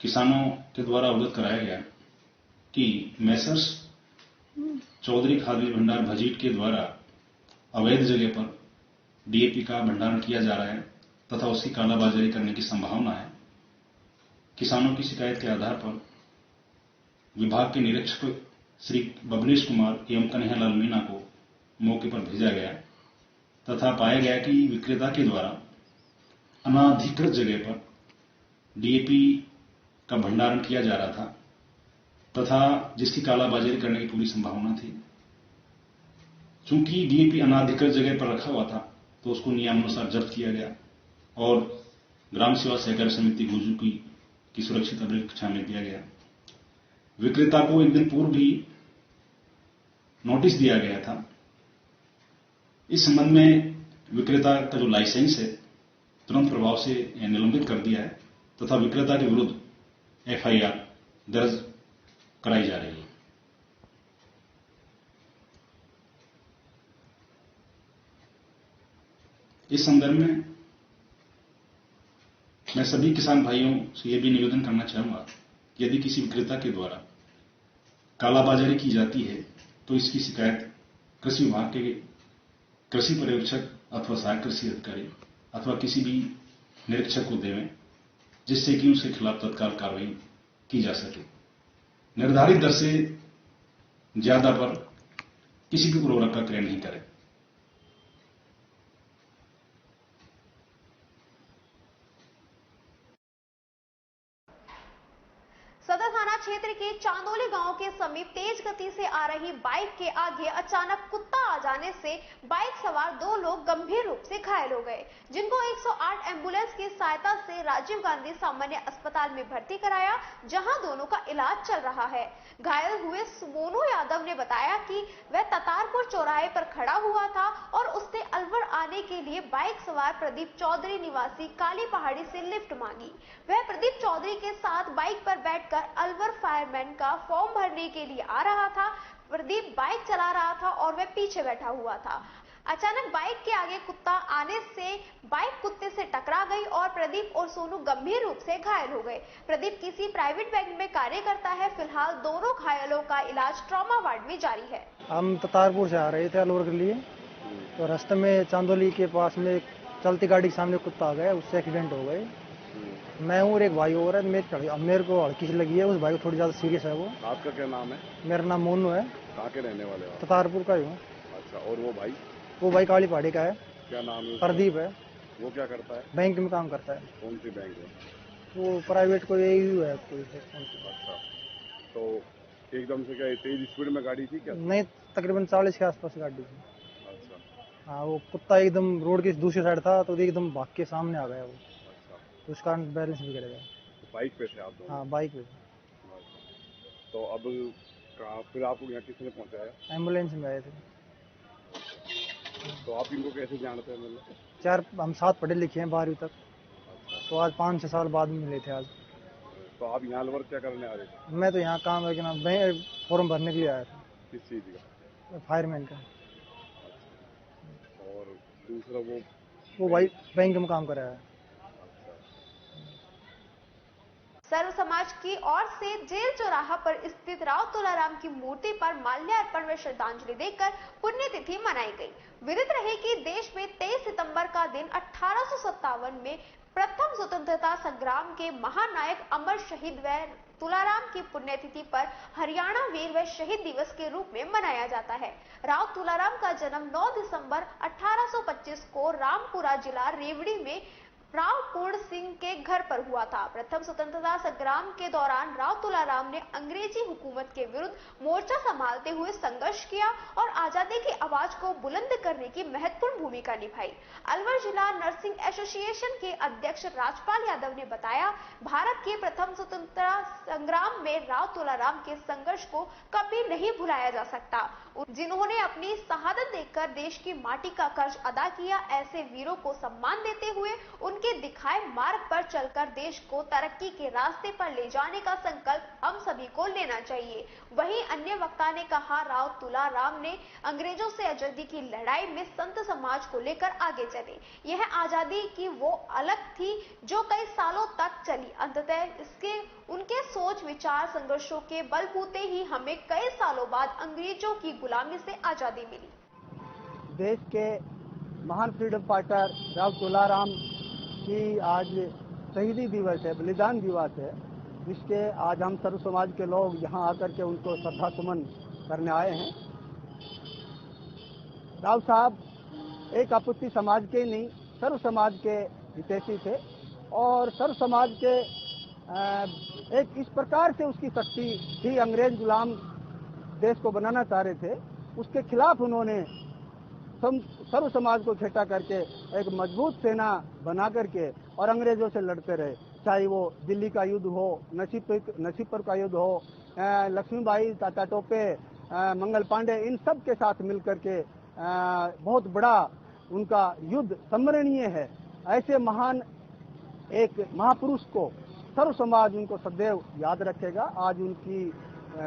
किसानों के द्वारा अवगत कराया गया कि मेसर्स चौधरी खाद बीज भंडार भजीट के द्वारा अवैध जगह पर डीएपी का भंडारण किया जा रहा है तथा उसकी कालाबाजारी करने की संभावना है। किसानों की शिकायत के आधार पर विभाग के निरीक्षक श्री बबलेश कुमार एवं कन्हैयालाल मीणा को मौके पर भेजा गया तथा पाया गया कि विक्रेता के द्वारा अनाधिकृत जगह पर डीएपी का भंडारण किया जा रहा था तथा जिसकी कालाबाजारी करने की पूरी संभावना थी। चूंकि डीएपी अनाधिकृत जगह पर रखा हुआ था तो उसको नियमानुसार जब्त किया गया और ग्राम सेवा सहकारी समिति गुजुकी की सुरक्षित अभिरक्षा में दिया गया। विक्रेता को एक दिन पूर्व भी नोटिस दिया गया था। इस संबंध में विक्रेता का जो लाइसेंस है तुरंत प्रभाव से निलंबित कर दिया है तथा विक्रेता के विरुद्ध एफआईआर दर्ज कराई जा रही है। इस संदर्भ में मैं सभी किसान भाइयों से यह भी निवेदन करना चाहूंगा कि यदि किसी विक्रेता के द्वारा कालाबाजारी की जाती है तो इसकी शिकायत कृषि विभाग के कृषि पर्यवेक्षक अथवा सहायक कृषि अधिकारी अथवा किसी भी निरीक्षक को देवें, जिससे कि उसके खिलाफ तत्काल कार्रवाई की जा सके। निर्धारित दर से ज्यादा पर किसी भी उर्वरक का क्रय नहीं करें। सदर थाना क्षेत्र के चांदोली गांव के समीप तेज गति से आ रही बाइक के आगे अचानक कुत्ता आ जाने से बाइक सवार 2 लोग गंभीर रूप से घायल हो गए, जिनको 108 एम्बुलेंस की सहायता से राजीव गांधी सामान्य अस्पताल में भर्ती कराया, जहां दोनों का इलाज चल रहा है। घायल हुए मोनू यादव ने बताया कि वह ततारपुर चौराहे पर खड़ा हुआ था और उसने अलवर आने के लिए बाइक सवार प्रदीप चौधरी निवासी काली पहाड़ी से लिफ्ट मांगी। वह प्रदीप चौधरी के साथ बाइक पर बैठकर अलवर फायरमैन का फॉर्म भरने के लिए आ रहा था। प्रदीप बाइक चला रहा था और वह पीछे बैठा हुआ था। अचानक बाइक के आगे कुत्ता आने से बाइक कुत्ते से टकरा गई और प्रदीप और सोनू गंभीर रूप से घायल हो गए। प्रदीप किसी प्राइवेट बैंक में कार्य करता है। फिलहाल दोनों घायलों का इलाज ट्रॉमा वार्ड में जारी है। हम ततारपुर से आ रहे थे अलवर के लिए, तो रास्ते में चांदोली के पास में चलती गाड़ी के सामने कुत्ता आ गया, उससे एक्सीडेंट हो गए। मैं हूँ और एक भाई और है, मेरे को हल्की सी लगी है, उस भाई को थोड़ी ज्यादा सीरियस है। वो आपका क्या नाम है? मेरा नाम मोनू है। कहाँ के रहने वाले हो? ततारपुर का ही हूँ। अच्छा, और वो भाई? वो भाई काली पहाड़ी का है। क्या नाम है? प्रदीप है। वो क्या करता है? बैंक में काम करता है। कौन सी बैंक है? वो प्राइवेट कोई एयू है कोई। अच्छा, तो एकदम से क्या तेज स्पीड में गाड़ी थी क्या? नहीं, तकरीबन 40 के आसपास गाड़ी थी। अच्छा। हाँ, वो कुत्ता एकदम रोड की दूसरी साइड था तो एकदम भाग के सामने आ गया वो। अच्छा। तो उस कारण बैलेंस बिगड़ गया। बाइक पे थे आप दोनों? हाँ, बाइक पे। तो अब फिर आपको यहाँ किसने पहुँचाया? एम्बुलेंस में आए थे। तो आप इनको कैसे जानते हैं? मतलब हम 7 पढ़े लिखे हैं 12वीं तक। अच्छा। तो आज 5-6 साल बाद मिले थे आज। तो आप यहाँ अलवर क्या करने आ रहे थे? मैं तो यहाँ काम है कि ना फॉर्म भरने के लिए आया था। किस चीज का? फायरमैन का। और दूसरा वो भाई बैंक में काम कर रहा है। सर्व समाज की ओर से जेल चौराहा पर स्थित राव तुलाराम की मूर्ति पर माल्यार्पण व श्रद्धांजलि देकर पुण्यतिथि मनाई गई। विदित रहे कि देश में 23 सितंबर का दिन 1857 में प्रथम स्वतंत्रता संग्राम के महानायक अमर शहीद व तुलाराम की पुण्यतिथि पर हरियाणा वीर व शहीद दिवस के रूप में मनाया जाता है। राव तुलाराम का जन्म 9 दिसंबर 1825 को रामपुरा जिला रेवड़ी में राव पूर्ण सिंह के घर पर हुआ था। प्रथम स्वतंत्रता संग्राम के दौरान राव तुलाराम ने अंग्रेजी हुकूमत के विरुद्ध मोर्चा संभालते हुए संघर्ष किया और आजादी की आवाज को बुलंद करने की महत्वपूर्ण भूमिका निभाई। अलवर जिला नर्सिंग एसोसिएशन के अध्यक्ष राजपाल यादव ने बताया, भारत के प्रथम स्वतंत्रता संग्राम में राव तुलाराम के संघर्ष को कभी नहीं भुलाया जा सकता, जिन्होंने अपनी शहादत देकर देश की माटी का कर्ज अदा किया। ऐसे वीरों को सम्मान देते हुए उनके दिखाए मार्ग पर चलकर देश को तरक्की के रास्ते पर ले जाने का संकल्प हम सभी को लेना चाहिए। वहीं अन्य वक्ता ने कहा, राव तुलाराम ने अंग्रेजों से आजादी की लड़ाई में संत समाज को लेकर आगे चले। यह आजादी की वो अलग थी जो कई सालों तक चली। अंततः उनके सोच विचार संघर्षों के बलबूते ही हमें कई सालों बाद अंग्रेजों की गुलामी से आजादी मिली। देश के महान फ्रीडम फाइटर राव तुलाराम की आज शहीदी दिवस है, बलिदान दिवस है, जिसके आज हम सर्व समाज के लोग यहाँ आकर के उनको श्रद्धा सुमन करने आए हैं। राव साहब एक आपत्ति समाज के नहीं, सर्व समाज के हितैषी थे और सर्व समाज के एक इस प्रकार से उसकी शक्ति थी, अंग्रेज गुलाम देश को बनाना चाह रहे थे, उसके खिलाफ उन्होंने सर्व समाज को इकट्ठा करके एक मजबूत सेना बना करके और अंग्रेजों से लड़ते रहे, चाहे वो दिल्ली का युद्ध हो, नसीबपुर का युद्ध हो, लक्ष्मीबाई, तात्या टोपे, मंगल पांडे, इन सब के साथ मिलकर के बहुत बड़ा उनका युद्ध स्मरणीय है। ऐसे महान एक महापुरुष को सर्व समाज उनको सदैव याद रखेगा। आज उनकी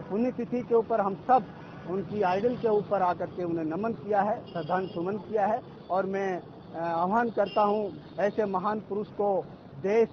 पुण्यतिथि के ऊपर हम सब उनकी आइडल के ऊपर आकर के उन्हें नमन किया है, श्रद्धांजलि सुमन किया है और मैं आह्वान करता हूं ऐसे महान पुरुष को देश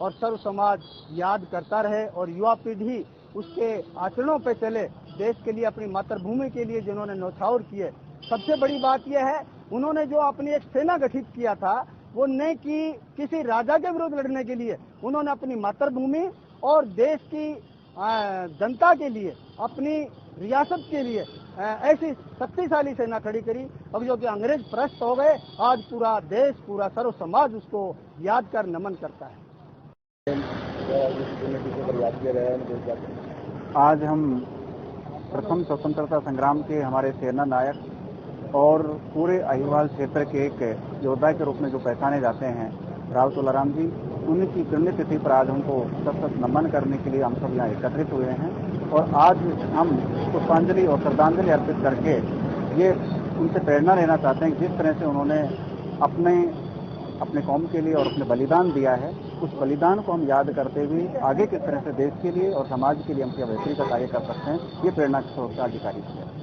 और सर्व समाज याद करता रहे और युवा पीढ़ी उसके आचरणों पे चले, देश के लिए, अपनी मातृभूमि के लिए जिन्होंने न्यौछावर किए। सबसे बड़ी बात यह है, उन्होंने जो अपनी एक सेना गठित किया था वो न कि किसी राजा के विरुद्ध लड़ने के लिए, उन्होंने अपनी मातृभूमि और देश की जनता के लिए, अपनी रियासत के लिए ऐसी शक्तिशाली सेना खड़ी करी। अब जो कि अंग्रेज परास्त हो गए, आज पूरा देश, पूरा सर्व समाज उसको याद कर नमन करता है। आज हम प्रथम स्वतंत्रता संग्राम के हमारे सेना नायक और पूरे अहिवाल क्षेत्र के एक योद्धा के रूप में जो पहचाने जाते हैं राव तुलाराम जी, उनकी पुण्यतिथि पर आज हमको सशक्त नमन करने के लिए हम सब यहाँ एकत्रित हुए हैं और आज हम पुष्पांजलि और श्रद्धांजलि अर्पित करके ये उनसे प्रेरणा लेना चाहते हैं कि जिस तरह से उन्होंने अपने कौम के लिए और अपने बलिदान दिया है, उस बलिदान को हम याद करते हुए आगे किस तरह से देश के लिए और समाज के लिए हम क्या बेहतरी का कार्य कर सकते हैं, ये प्रेरणा के स्रोत का अधिकारी है।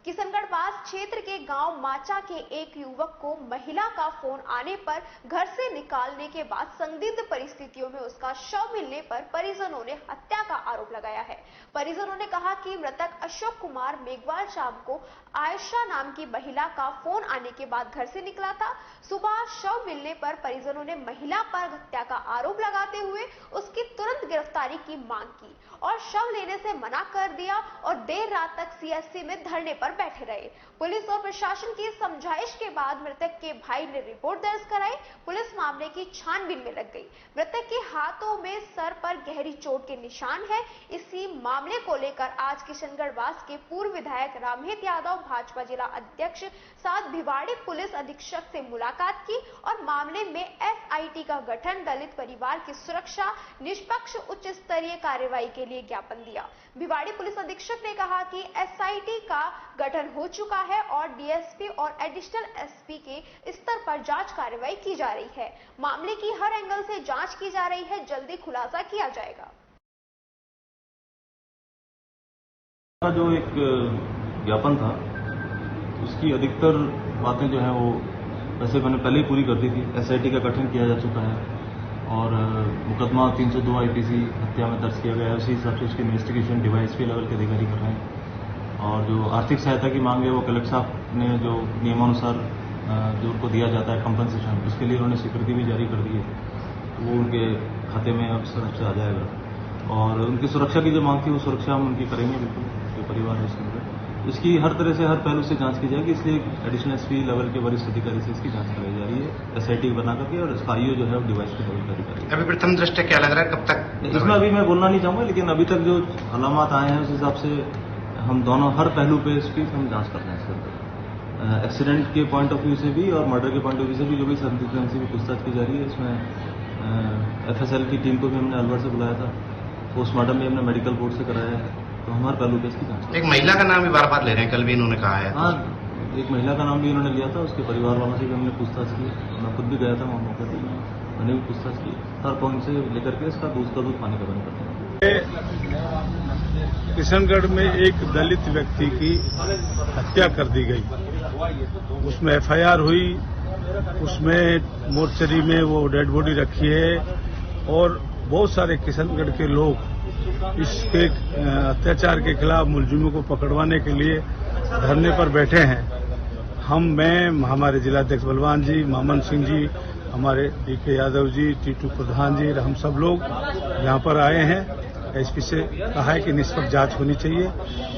किशनगढ़ पास क्षेत्र के गांव माचा के एक युवक को महिला का फोन आने पर घर से निकालने के बाद संदिग्ध परिस्थितियों में उसका शव मिलने पर परिजनों ने हत्या का आरोप लगाया है। परिजनों ने कहा कि मृतक अशोक कुमार मेघवाल शाम को आयशा नाम की महिला का फोन आने के बाद घर से निकला था। सुबह शव मिलने पर परिजनों ने महिला पर हत्या का आरोप लगाते हुए उसकी तुरंत गिरफ्तारी की मांग की और शव लेने से मना कर दिया और देर रात तक सीएससी में धरने पर बैठे रहे। पुलिस और प्रशासन की समझाइश के बाद मृतक के भाई ने रिपोर्ट दर्ज कराई। पुलिस मामले की छानबीन में लग गई। मृतक के हाथों में सर पर गहरी चोट के निशान है। इसी मामले को लेकर आज किशनगढ़वास के पूर्व विधायक रामहित यादव, भाजपा जिला अध्यक्ष साथ भिवाड़ी पुलिस अधीक्षक से मुलाकात की और मामले में एसआईटी का गठन, दलित परिवार की सुरक्षा, निष्पक्ष उच्च स्तरीय कार्रवाई के लिए ज्ञापन दिया। भिवाड़ी पुलिस अधीक्षक ने कहा कि एसआईटी का गठन हो चुका है और डीएसपी और एडिशनल एसपी के स्तर पर जांच कार्रवाई की जा रही है। मामले की हर एंगल से जांच की जा रही है, जल्दी खुलासा किया जाएगा। जो एक ज्ञापन था उसकी अधिकतर बातें जो है वो वैसे मैंने पहले ही पूरी कर दी थी। एसआईटी का गठन किया जा चुका है और मुकदमा 302 आईपीसी हत्या में दर्ज किया गया है। उसी हिसाब से उसकी इन्वेस्टिगेशन डीवाईएसपी लेवल के अधिकारी कर रहे हैं और जो आर्थिक सहायता की मांग है वो कलेक्टर साहब ने जो नियमानुसार जो उनको दिया जाता है कंपनसेशन, उसके लिए उन्होंने स्वीकृति भी जारी कर दी है, वो उनके खाते में अब सुरक्षा आ जाएगा। और उनकी सुरक्षा की जो मांग थी वो सुरक्षा हम उनकी करेंगे, बिल्कुल जो परिवार है उसके अंदर इसकी हर तरह से, हर पहलू से जांच की जाएगी। इसलिए एडिशनल एसपी लेवल के वरिष्ठ अधिकारी से इसकी जांच कराई जा रही है एसआईटी बना करके और इसका आईओ जो है वो डिवाइस के लेवल का अधिकारी। अभी प्रथम दृष्टया क्या लग रहा है, कब तक इसमें अभी मैं बोलना नहीं चाहूंगा, लेकिन अभी तक जो अलामत आए हैं उस हिसाब से हम दोनों हर पहलू पे इसकी हम जांच कर रहे हैं सर। एक्सीडेंट के पॉइंट ऑफ व्यू से भी और मर्डर के पॉइंट ऑफ व्यू से भी जो भी संदिग्ध से भी पूछताछ की जा रही है। इसमें एफएसएल की टीम को भी हमने अलवर से बुलाया था, पोस्टमार्टम भी हमने मेडिकल बोर्ड से कराया है, तो हमारे पहलू पे इसकी जांच। एक महिला का नाम भी बार बार ले रहे हैं, कल भी इन्होंने कहा है। हाँ, एक महिला का नाम भी इन्होंने लिया था, उसके परिवार वालों से भी हमने पूछताछ की। मैं खुद भी गया था वहाँ मौके पर, मैंने भी पूछताछ की। हर पॉइंट से लेकर के इसका दूध का दूध पानी का बंद करते हैं। किशनगढ़ में एक दलित व्यक्ति की हत्या कर दी गई, उसमें एफआईआर हुई, उसमें मोर्चरी में वो डेड बॉडी रखी है और बहुत सारे किशनगढ़ के लोग इसके अत्याचार के खिलाफ मुलजिमों को पकड़वाने के लिए धरने पर बैठे हैं। मैं हमारे जिलाध्यक्ष बलवान जी, मामन सिंह जी, हमारे डीके यादव जी, टीटू प्रधान जी, हम सब लोग यहाँ पर आए हैं। एसपी से कहा है कि निष्पक्ष जांच होनी चाहिए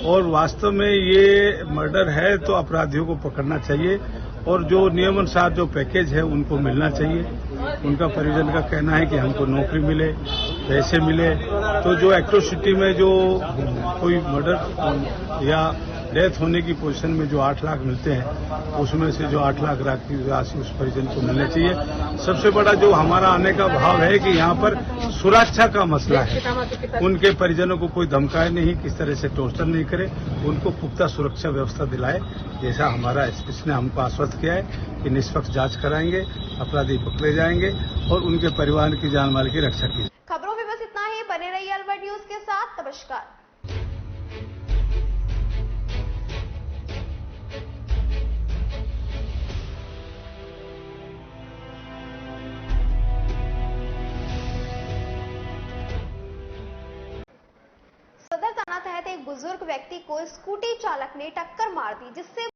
और वास्तव में ये मर्डर है तो अपराधियों को पकड़ना चाहिए और जो नियमानुसार जो पैकेज है उनको मिलना चाहिए। उनका परिजन का कहना है कि हमको नौकरी मिले, पैसे मिले, तो जो एट्रोसिटी में जो कोई मर्डर या डेथ होने की पोजीशन में जो 8 लाख मिलते हैं उसमें से जो 8 लाख राशि उस परिजन को मिलनी चाहिए। सबसे बड़ा जो हमारा आने का भाव है कि यहाँ पर सुरक्षा का मसला है। उनके परिजनों को कोई धमकाए नहीं, किस तरह से टॉर्चर नहीं करे, उनको पुख्ता सुरक्षा व्यवस्था दिलाए, जैसा हमारा एसपी ने हमको आश्वस्त किया है कि निष्पक्ष जांच कराएंगे, अपराधी पकड़े जाएंगे और उनके परिवार की जान माल की रक्षा की। खबरों में बस इतना ही। बने रहिए अलवर न्यूज के साथ। नमस्कार। सदर थाना तहत एक बुजुर्ग व्यक्ति को स्कूटी चालक ने टक्कर मार दी, जिससे